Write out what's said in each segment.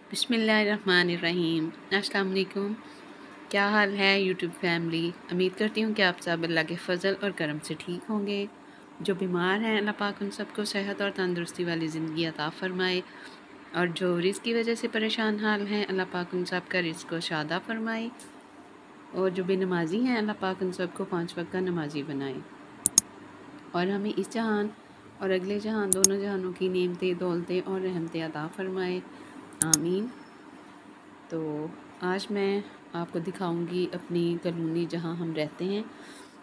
बिस्मिल्लाहिर्रहमानिर्रहीम। अस्सलाम वालेकुम। क्या हाल है यूट्यूब फैमिली। उम्मीद करती हूँ कि आप सब अल्लाह के फ़ज़ल और करम से ठीक होंगे। जो बीमार हैं अल्लाह पाक उन सबको सेहत और तंदुरुस्ती वाली ज़िंदगी अता फ़रमाए, और जो रिज़्क़ की वजह से परेशान हाल हैं अल्लाह पाक उन सब का रिज़्क़ को शादा फ़रमाए, और जो बेनमाजी हैं अल्लाह पाक उन सबको 5 वक्त का नमाजी बनाए, और हमें इस जहान और अगले जहान दोनों जहानों की नेमतें, दौलतें और रहमतें अता फ़रमाए। आमीन। तो आज मैं आपको दिखाऊंगी अपनी कॉलोनी जहां हम रहते हैं,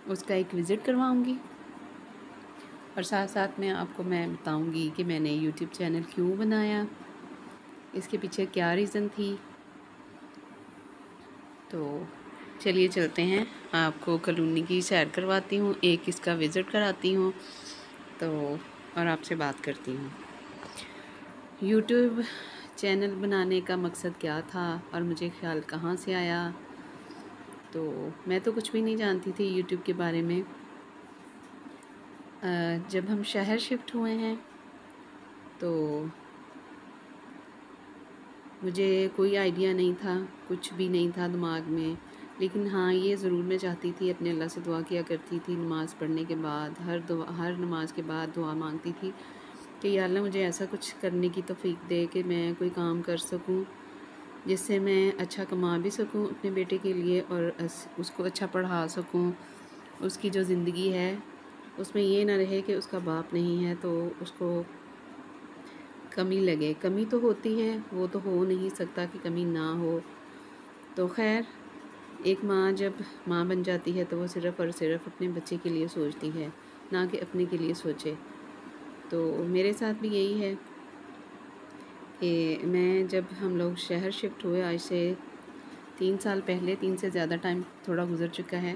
उसका एक विज़िट करवाऊंगी, और साथ साथ में आपको मैं बताऊंगी कि मैंने यूट्यूब चैनल क्यों बनाया, इसके पीछे क्या रीज़न थी। तो चलिए चलते हैं, आपको कॉलोनी की सैर करवाती हूँ, एक इसका विज़िट कराती हूँ, तो और आपसे बात करती हूँ। यूट्यूब चैनल बनाने का मकसद क्या था और मुझे ख्याल कहाँ से आया। तो मैं तो कुछ भी नहीं जानती थी यूट्यूब के बारे में। जब हम शहर शिफ्ट हुए हैं तो मुझे कोई आइडिया नहीं था, कुछ भी नहीं था दिमाग में। लेकिन हाँ, ये ज़रूर मैं चाहती थी, अपने अल्लाह से दुआ किया करती थी नमाज़ पढ़ने के बाद, हर नमाज़ के बाद दुआ मांगती थी कि या अल्लाह मुझे ऐसा कुछ करने की तौफ़ीक दे कि मैं कोई काम कर सकूं जिससे मैं अच्छा कमा भी सकूं अपने बेटे के लिए, और उसको अच्छा पढ़ा सकूं। उसकी जो ज़िंदगी है उसमें ये ना रहे कि उसका बाप नहीं है तो उसको कमी लगे। कमी तो होती है, वो तो हो नहीं सकता कि कमी ना हो। तो खैर, एक माँ जब माँ बन जाती है तो वो सिर्फ़ और सिर्फ अपने बच्चे के लिए सोचती है, ना कि अपने के लिए सोचे। तो मेरे साथ भी यही है कि मैं जब हम लोग शहर शिफ्ट हुए, आज से 3 साल पहले, 3 से ज़्यादा टाइम थोड़ा गुज़र चुका है।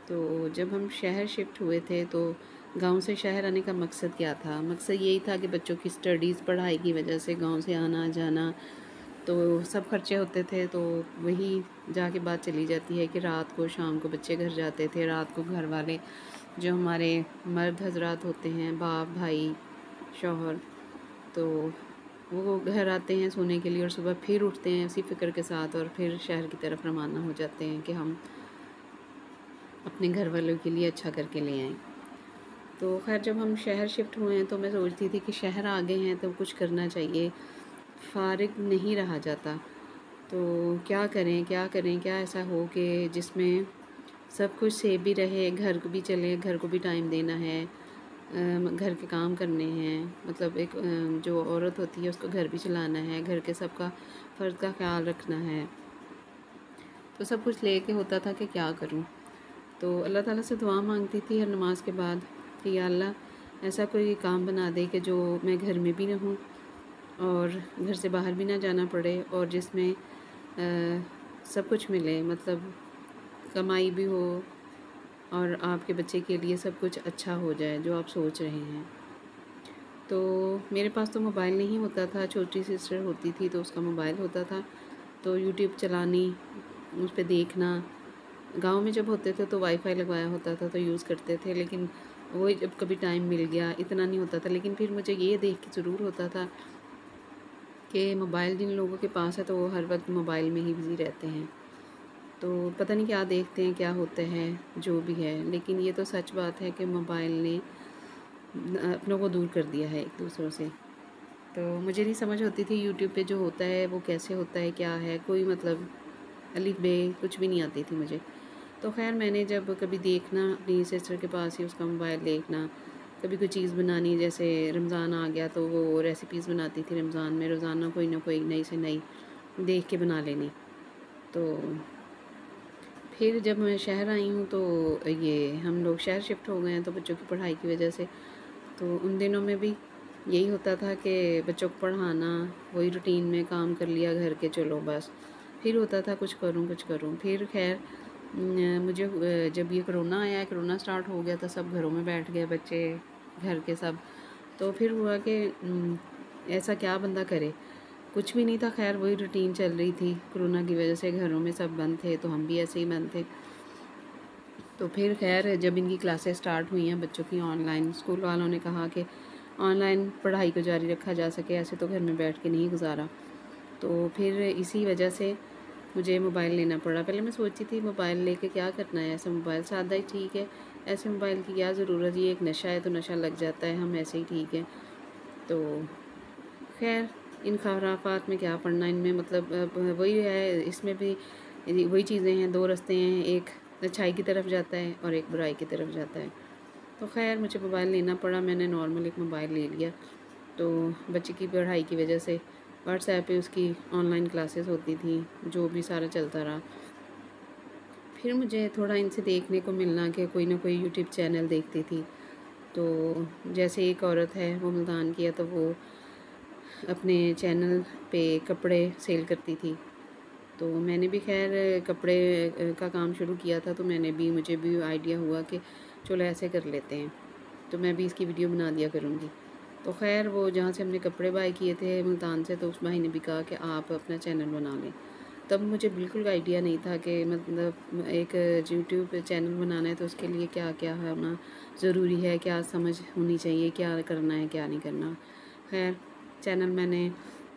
तो जब हम शहर शिफ्ट हुए थे तो गांव से शहर आने का मकसद क्या था? मकसद यही था कि बच्चों की स्टडीज़, पढ़ाई की वजह से गांव से आना जाना तो सब खर्चे होते थे। तो वही जाके बात चली जाती है कि रात को, शाम को बच्चे घर जाते थे, रात को घर वाले जो हमारे मर्द हजरात होते हैं, बाप, भाई, शौहर, तो वो घर आते हैं सोने के लिए, और सुबह फिर उठते हैं उसी फ़िक्र के साथ और फिर शहर की तरफ रवाना हो जाते हैं कि हम अपने घर वालों के लिए अच्छा करके ले आएँ। तो खैर, जब हम शहर शिफ्ट हुए हैं तो मैं सोचती थी कि शहर आ गए हैं तो कुछ करना चाहिए, फ़ारिग नहीं रहा जाता। तो क्या करें, क्या करें, क्या ऐसा हो कि जिसमें सब कुछ सेफ भी रहे, घर को भी चले, घर को भी टाइम देना है, घर के काम करने हैं, मतलब एक जो औरत होती है उसको घर भी चलाना है, घर के सबका फ़र्ज़ का ख्याल रखना है। तो सब कुछ लेके होता था कि क्या करूं। तो अल्लाह ताला से दुआ मांगती थी हर नमाज के बाद कि या अल्लाह ऐसा कोई काम बना दे कि जो मैं घर में भी रहूं और घर से बाहर भी ना जाना पड़े, और जिसमें सब कुछ मिले, मतलब कमाई भी हो और आपके बच्चे के लिए सब कुछ अच्छा हो जाए जो आप सोच रहे हैं। तो मेरे पास तो मोबाइल नहीं होता था, छोटी सिस्टर होती थी तो उसका मोबाइल होता था, तो यूट्यूब चलानी, उस पर देखना। गांव में जब होते थे तो वाईफाई लगवाया होता था तो यूज़ करते थे, लेकिन वो जब कभी टाइम मिल गया इतना नहीं होता था। लेकिन फिर मुझे ये देख के ज़रूर होता था कि मोबाइल जिन लोगों के पास है तो वो हर वक्त मोबाइल में ही बिज़ी रहते हैं, तो पता नहीं क्या देखते हैं, क्या होता है, जो भी है। लेकिन ये तो सच बात है कि मोबाइल ने अपनों को दूर कर दिया है एक दूसरों से। तो मुझे नहीं समझ होती थी यूट्यूब पे जो होता है वो कैसे होता है, क्या है, कोई मतलब अलिफ बे कुछ भी नहीं आती थी मुझे। तो खैर, मैंने जब कभी देखना अपनी सिस्टर के पास ही उसका मोबाइल देखना, कभी कोई चीज़ बनानी, जैसे रमज़ान आ गया तो वो रेसिपीज़ बनाती थी रमज़ान में, रोज़ाना कोई ना कोई नई से नई देख के बना लेनी। तो फिर जब मैं शहर आई हूँ तो ये हम लोग शहर शिफ्ट हो गए हैं तो बच्चों की पढ़ाई की वजह से, तो उन दिनों में भी यही होता था कि बच्चों को पढ़ाना, वही रूटीन में काम कर लिया घर के, चलो बस। फिर होता था कुछ करूँ कुछ करूँ। फिर खैर, मुझे जब ये कोरोना आया, कोरोना स्टार्ट हो गया था, सब घरों में बैठ गए बच्चे, घर के सब। तो फिर हुआ कि ऐसा क्या बंदा करे, कुछ भी नहीं था। खैर, वही रूटीन चल रही थी, कोरोना की वजह से घरों में सब बंद थे तो हम भी ऐसे ही बंद थे। तो फिर खैर, जब इनकी क्लासेस स्टार्ट हुई हैं बच्चों की ऑनलाइन, स्कूल वालों ने कहा कि ऑनलाइन पढ़ाई को जारी रखा जा सके, ऐसे तो घर में बैठ के नहीं गुजारा। तो फिर इसी वजह से मुझे मोबाइल लेना पड़ा। पहले मैं सोचती थी मोबाइल लेके क्या करना है, ऐसा मोबाइल सादा ही ठीक है, ऐसे मोबाइल की क्या ज़रूरत है, ये एक नशा है तो नशा लग जाता है, हम ऐसे ही ठीक है। तो खैर इन खराफात में क्या पढ़ना, इनमें मतलब वही है, इसमें भी वही चीज़ें हैं, दो रास्ते हैं, एक अच्छाई की तरफ जाता है और एक बुराई की तरफ जाता है। तो खैर मुझे मोबाइल लेना पड़ा, मैंने नॉर्मल एक मोबाइल ले लिया। तो बच्चे की पढ़ाई की वजह से व्हाट्सएप पे उसकी ऑनलाइन क्लासेस होती थी, जो भी सारा चलता रहा। फिर मुझे थोड़ा इनसे देखने को मिलना कि कोई ना कोई यूट्यूब चैनल देखती थी। तो जैसे एक औरत है वो मुल्तान की है, तो वो अपने चैनल पे कपड़े सेल करती थी। तो मैंने भी खैर कपड़े का काम शुरू किया था, तो मुझे भी आइडिया हुआ कि चलो ऐसे कर लेते हैं, तो मैं भी इसकी वीडियो बना दिया करूँगी। तो खैर वो जहाँ से हमने कपड़े बाय किए थे मुल्तान से, तो उस भाई ने भी कहा कि आप अपना चैनल बना लें। तब मुझे बिल्कुल आइडिया नहीं था कि मतलब एक यूट्यूब चैनल बनाना है तो उसके लिए क्या क्या होना ज़रूरी है, क्या समझ होनी चाहिए, क्या करना है क्या नहीं करना। खैर चैनल मैंने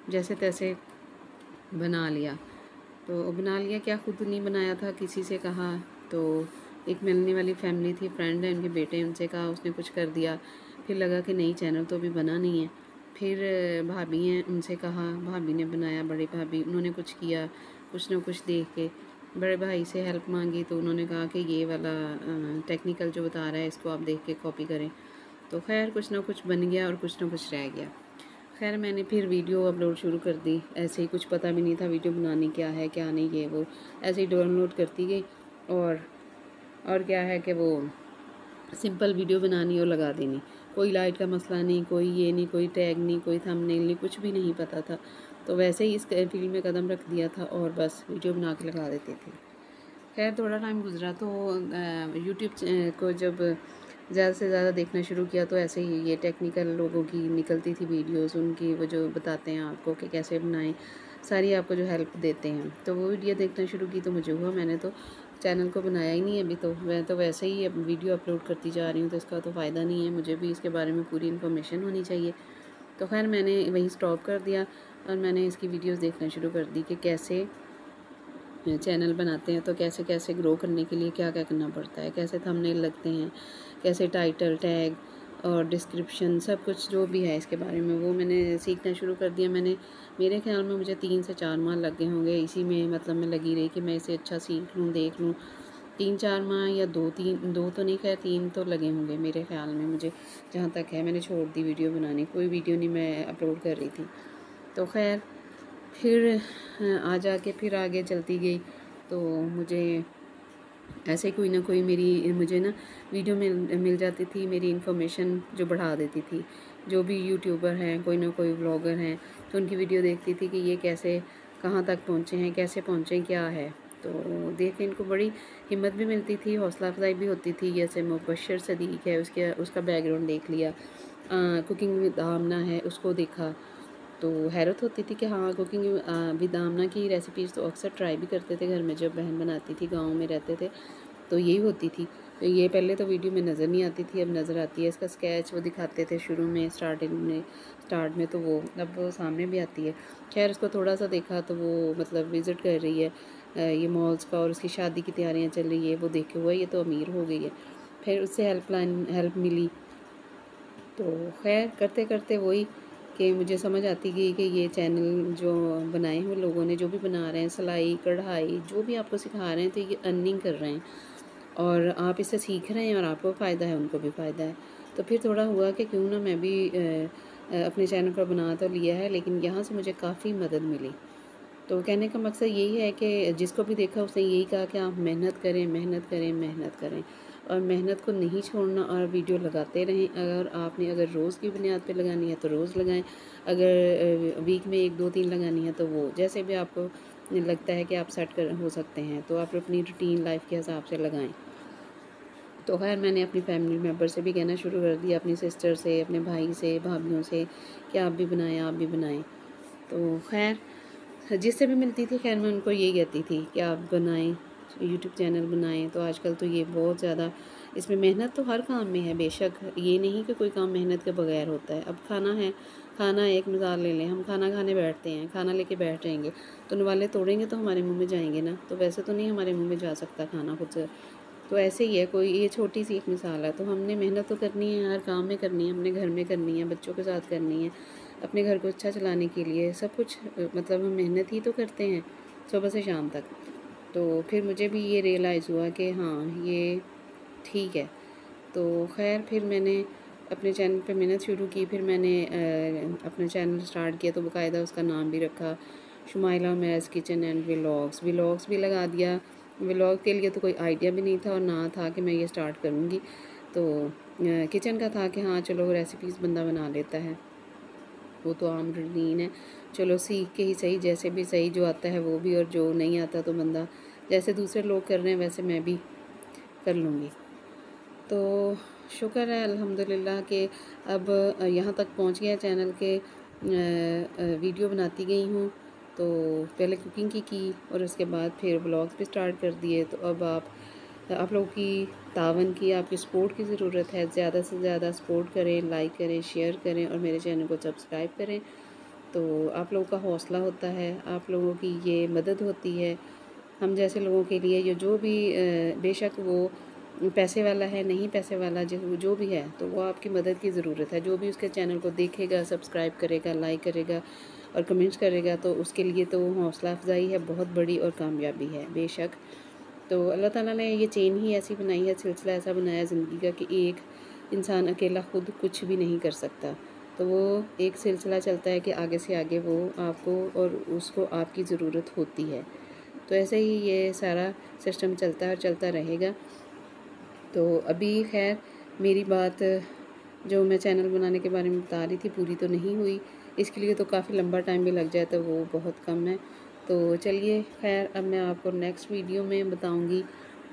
जैसे तैसे बना लिया। तो बना लिया क्या, खुद नहीं बनाया था, किसी से कहा। तो एक मिलने वाली फैमिली थी, फ्रेंड है, उनके बेटे हैं, उनसे कहा, उसने कुछ कर दिया। फिर लगा कि नहीं चैनल तो अभी बना नहीं है। फिर भाभी हैं, उनसे कहा, भाभी ने बनाया, बड़े भाभी, उन्होंने कुछ किया, कुछ ना कुछ देख के। बड़े भाई से हेल्प मांगी तो उन्होंने कहा कि ये वाला टेक्निकल जो बता रहा है इसको आप देख के कॉपी करें। तो खैर कुछ ना कुछ बन गया और कुछ ना कुछ रह गया। खैर मैंने फिर वीडियो अपलोड शुरू कर दी, ऐसे ही, कुछ पता भी नहीं था वीडियो बनानी क्या है क्या नहीं, ये वो ऐसे ही डाउनलोड करती गई। और क्या है कि वो सिंपल वीडियो बनानी और लगा देनी, कोई लाइट का मसला नहीं, कोई ये नहीं, कोई टैग नहीं, कोई थंबनेल नहीं, कुछ भी नहीं पता था। तो वैसे ही इस फील्ड में कदम रख दिया था और बस वीडियो बना के लगा देते थे। खैर थोड़ा टाइम गुजरा तो यूट्यूब को जब ज़्यादा से ज़्यादा देखना शुरू किया, तो ऐसे ही ये टेक्निकल लोगों की निकलती थी वीडियोस, उनकी वो जो बताते हैं आपको कि कैसे बनाएं, सारी आपको जो हेल्प देते हैं, तो वो वीडियो देखना शुरू की। तो मुझे हुआ, मैंने तो चैनल को बनाया ही नहीं अभी, तो मैं तो वैसे ही अब वीडियो अपलोड करती जा रही हूँ, तो इसका तो फ़ायदा नहीं है, मुझे भी इसके बारे में पूरी इन्फॉर्मेशन होनी चाहिए। तो खैर मैंने वहीं स्टॉप कर दिया और मैंने इसकी वीडियोस देखना शुरू कर दी कि कैसे चैनल बनाते हैं, तो कैसे कैसे ग्रो करने के लिए क्या क्या करना पड़ता है, कैसे थंबनेल लगते हैं, कैसे टाइटल टैग और डिस्क्रिप्शन, सब कुछ जो भी है इसके बारे में, वो मैंने सीखना शुरू कर दिया। मेरे ख्याल में मुझे 3 से 4 माह लग गए होंगे इसी में, मतलब मैं लगी रही कि मैं इसे अच्छा सीख लूँ, देख लूँ। 3-4 माह या 2 तो नहीं, खैर 3 तो लगे होंगे मेरे ख्याल में मुझे, जहाँ तक है। मैंने छोड़ दी वीडियो बनानी, कोई वीडियो नहीं मैं अपलोड कर रही थी। तो खैर फिर आ जाके फिर आगे चलती गई, तो मुझे ऐसे कोई ना कोई मुझे ना वीडियो मिल जाती थी, मेरी इन्फॉर्मेशन जो बढ़ा देती थी। जो भी यूट्यूबर हैं, कोई ना कोई व्लॉगर हैं, तो उनकी वीडियो देखती थी कि ये कैसे कहाँ तक पहुँचे हैं, कैसे पहुँचे, क्या है। तो देख के इनको बड़ी हिम्मत भी मिलती थी, हौसला अफजाई भी होती थी। जैसे मुबश्शिर सदीक है, उसका बैकग्राउंड देख लिया, कुकिंग विद आमना है, उसको देखा, तो हैरत होती थी कि हाँ, कुकिंग विद आमना की रेसिपीज़ तो अक्सर ट्राई भी करते थे घर में, जब बहन बनाती थी, गांव में रहते थे तो यही होती थी। तो ये पहले तो वीडियो में नज़र नहीं आती थी, अब नज़र आती है। इसका स्केच वो दिखाते थे शुरू में, स्टार्ट में, तो वो अब वो सामने भी आती है। खैर उसको थोड़ा सा देखा तो वो मतलब विज़िट कर रही है ये मॉल्स का, और उसकी शादी की तैयारियाँ चल रही है, वो देखे हुआ ये तो अमीर हो गई है। फिर उससे हेल्प मिली। तो खैर करते करते वही कि मुझे समझ आती गई कि ये चैनल जो बनाए हुए लोगों ने, जो भी बना रहे हैं, सिलाई कढ़ाई जो भी आपको सिखा रहे हैं, तो ये अर्निंग कर रहे हैं और आप इससे सीख रहे हैं और आपको फ़ायदा है, उनको भी फ़ायदा है। तो फिर थोड़ा हुआ कि क्यों ना मैं भी अपने चैनल पर बना तो लिया है, लेकिन यहाँ से मुझे काफ़ी मदद मिली। तो कहने का मकसद यही है कि जिसको भी देखा उसने यही कहा कि आप मेहनत करें, मेहनत करें, मेहनत करें और मेहनत को नहीं छोड़ना और वीडियो लगाते रहें। अगर रोज़ की बुनियाद पे लगानी है तो रोज़ लगाएं, अगर वीक में 1, 2, 3 लगानी है तो वो जैसे भी आपको लगता है कि आप सेट कर हो सकते हैं, तो आप अपनी रूटीन लाइफ के हिसाब से लगाएं। तो खैर मैंने अपनी फैमिली मेम्बर से भी कहना शुरू कर दिया, अपनी सिस्टर से, अपने भाई से, भाभीयों से, कि आप भी बनाएं, आप भी बनाएं। तो खैर जिससे भी मिलती थी, खैर मैं उनको यही कहती थी कि आप बनाएं, यूट्यूब चैनल बनाएं। तो आजकल तो ये बहुत ज़्यादा, इसमें मेहनत तो हर काम में है बेशक, ये नहीं कि कोई काम मेहनत के बगैर होता है। अब खाना एक मिसाल ले लें, हम खाना खाने बैठते हैं, खाना लेके बैठ जाएंगे तो नवाले तोड़ेंगे तो हमारे मुंह में जाएंगे ना, तो वैसे तो नहीं हमारे मुंह में जा सकता खाना खुद से। तो ऐसे ही है, कोई ये छोटी सी एक मिसाल है। तो हमने मेहनत तो करनी है, हर काम में करनी है, अपने घर में करनी है, बच्चों के साथ करनी है, अपने घर को अच्छा चलाने के लिए सब कुछ मतलब हम मेहनत ही तो करते हैं सुबह से शाम तक। तो फिर मुझे भी ये रियलाइज़ हुआ कि हाँ ये ठीक है। तो खैर फिर मैंने अपने चैनल पे मेहनत शुरू की, फिर मैंने अपना चैनल स्टार्ट किया, तो बाकायदा उसका नाम भी रखा Shumaila Umais kitchen and vlogs भी लगा दिया। व्लॉग के लिए तो कोई आइडिया भी नहीं था और ना था कि मैं ये स्टार्ट करूँगी। तो किचन का था कि हाँ चलो रेसिपीज़ बंदा बना लेता है, वो तो आम रूटीन है, चलो सीख के ही सही, जैसे भी सही, जो आता है वो भी और जो नहीं आता तो बंदा जैसे दूसरे लोग कर रहे हैं वैसे मैं भी कर लूँगी। तो शुक्र है अल्हम्दुलिल्लाह कि अब यहाँ तक पहुँच गया चैनल के वीडियो बनाती गई हूँ। तो पहले कुकिंग की और उसके बाद फिर व्लॉग्स भी स्टार्ट कर दिए। तो अब आप लोगों की तावन की, आपकी सपोर्ट की ज़रूरत है। ज़्यादा से ज़्यादा सपोर्ट करें, लाइक करें, शेयर करें और मेरे चैनल को सब्सक्राइब करें। तो आप लोगों का हौसला होता है, आप लोगों की ये मदद होती है। हम जैसे लोगों के लिए ये जो भी बेशक वो पैसे वाला है, नहीं पैसे वाला, जो भी है, तो वो आपकी मदद की ज़रूरत है। जो भी उसके चैनल को देखेगा, सब्सक्राइब करेगा, लाइक करेगा और कमेंट्स करेगा, तो उसके लिए तो हौसला अफजाई है बहुत बड़ी और कामयाबी है बेशक। तो अल्लाह ताला ने ये चेन ही ऐसी बनाई है, सिलसिला ऐसा बनाया ज़िंदगी का कि एक इंसान अकेला खुद कुछ भी नहीं कर सकता। तो वो एक सिलसिला चलता है कि आगे से आगे वो आपको और उसको आपकी ज़रूरत होती है। तो ऐसे ही ये सारा सिस्टम चलता है और चलता रहेगा। तो अभी खैर मेरी बात जो मैं चैनल बनाने के बारे में बता रही थी पूरी तो नहीं हुई, इसके लिए तो काफ़ी लंबा टाइम भी लग जाए, तो वो बहुत कम है। तो चलिए खैर अब मैं आपको नेक्स्ट वीडियो में बताऊंगी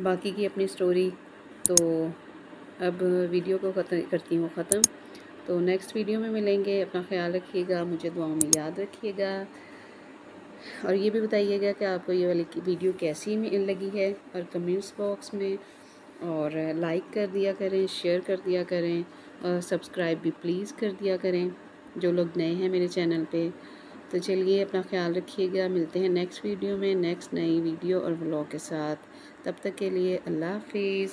बाकी की अपनी स्टोरी। तो अब वीडियो को करती हूँ ख़त्म। तो नेक्स्ट वीडियो में मिलेंगे, अपना ख्याल रखिएगा, मुझे दुआओं में याद रखिएगा और ये भी बताइएगा कि आपको ये वाली वीडियो कैसी लगी है और कमेंट्स बॉक्स में, और लाइक कर दिया करें, शेयर कर दिया करें और सब्सक्राइब भी प्लीज़ कर दिया करें जो लोग नए हैं मेरे चैनल पे। तो चलिए अपना ख्याल रखिएगा, मिलते हैं नेक्स्ट वीडियो में नेक्स्ट नई वीडियो और व्लॉग के साथ। तब तक के लिए अल्लाह हाफिज़।